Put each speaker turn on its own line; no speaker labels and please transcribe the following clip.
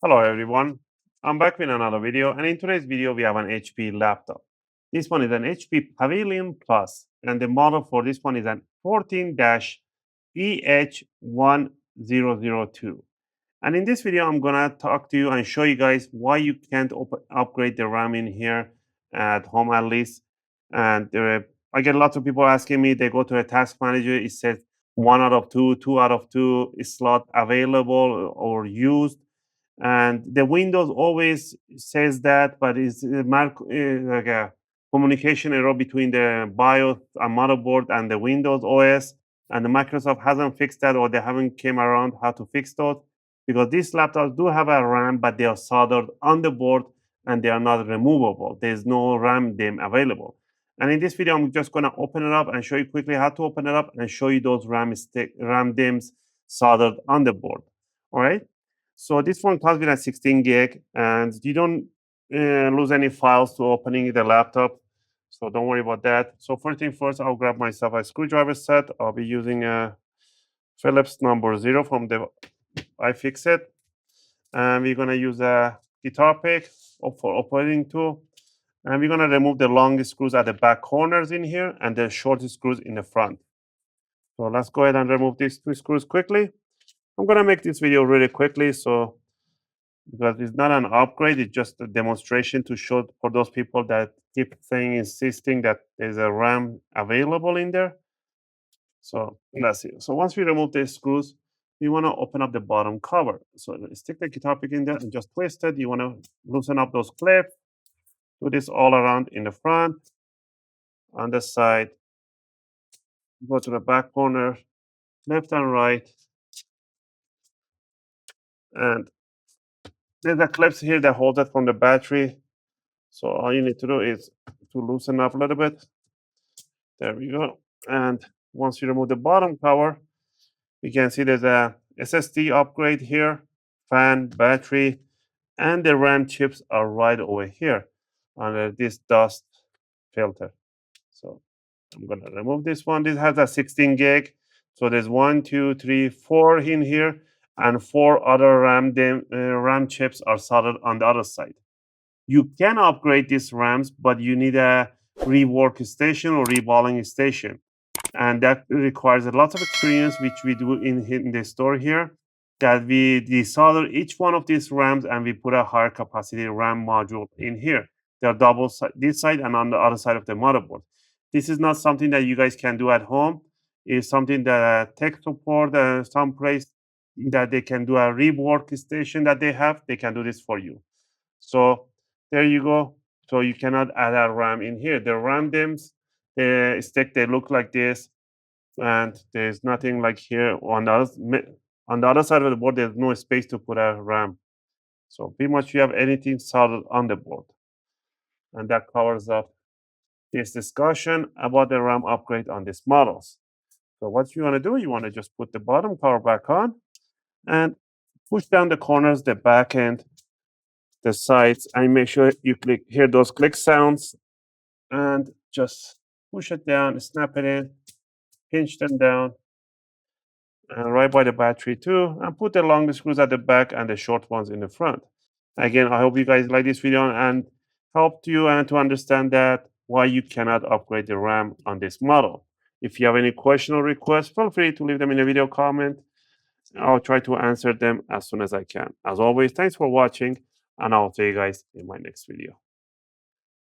Hello everyone, I'm back with another video, and in today's video we have an HP laptop. This one is an HP Pavilion Plus, and the model for this one is an 14-EH1002. And in this video I'm gonna talk to you and show you guys why you can't upgrade the RAM in here at home at least. And I get lots of people asking me, they go to a task manager, it says 1 out of 2, 2 out of 2 is slot available or used, and the Windows always says that, but it's like a communication error between the BIOS and motherboard and the Windows OS, and the Microsoft hasn't fixed that, or they haven't came around how to fix those, because these laptops do have a RAM, but they are soldered on the board and they are not removable. There's no RAM DIMM available. And in this video, I'm just going to open it up and show you quickly how to open it up and show you those RAM DIMMs soldered on the board. All right. So this one comes with a 16 gig, and you don't lose any files to opening the laptop. So don't worry about that. So first thing first, I'll grab myself a screwdriver set. I'll be using a Phillips number 0 from the iFixit. And we're going to use a guitar pick for operating tool. And we're going to remove the long screws at the back corners in here and the short screws in the front. So let's go ahead and remove these 2 screws quickly. I'm going to make this video really quickly, so because it's not an upgrade, it's just a demonstration to show for those people that keep insisting that there's a RAM available in there. So let's see. So once we remove the screws, we want to open up the bottom cover. So stick the guitar pick in there and just twist it. You want to loosen up those clips. Do this all around in the front, on the side. Go to the back corner, left and right. And there's a clips here that hold it from the battery. So all you need to do is to loosen up a little bit. There we go. And once you remove the bottom cover, you can see there's a SSD upgrade here, fan, battery, and the RAM chips are right over here under this dust filter. So I'm going to remove this one. This has a 16 gig. So there's 1, 2, 3, 4 in here, and 4 other RAM chips are soldered on the other side. You can upgrade these RAMs, but you need a rework station or reballing station. And that requires a lot of experience, which we do in the store here, that we desolder each one of these RAMs and we put a higher capacity RAM module in here. They're double this side and on the other side of the motherboard. This is not something that you guys can do at home. It's something that tech support, some place that they can do a rework station that they have, they can do this for you. So there you go. So you cannot add a RAM in here. The RAM DIMMs, the stick, they look like this, and there's nothing like here on the other side of the board. There's no space to put a RAM. So pretty much you have anything soldered on the board, and that covers up this discussion about the RAM upgrade on these models. So what you want to do, you want to just put the bottom cover back on and push down the corners, the back end, the sides, and make sure you hear those click sounds, and just push it down, snap it in, pinch them down, and right by the battery too, and put the long screws at the back and the short ones in the front. Again, I hope you guys like this video and helped you and to understand that why you cannot upgrade the RAM on this model. If you have any question or requests, feel free to leave them in the video comment. I'll try to answer them as soon as I can. As always, thanks for watching, and I'll see you guys in my next video.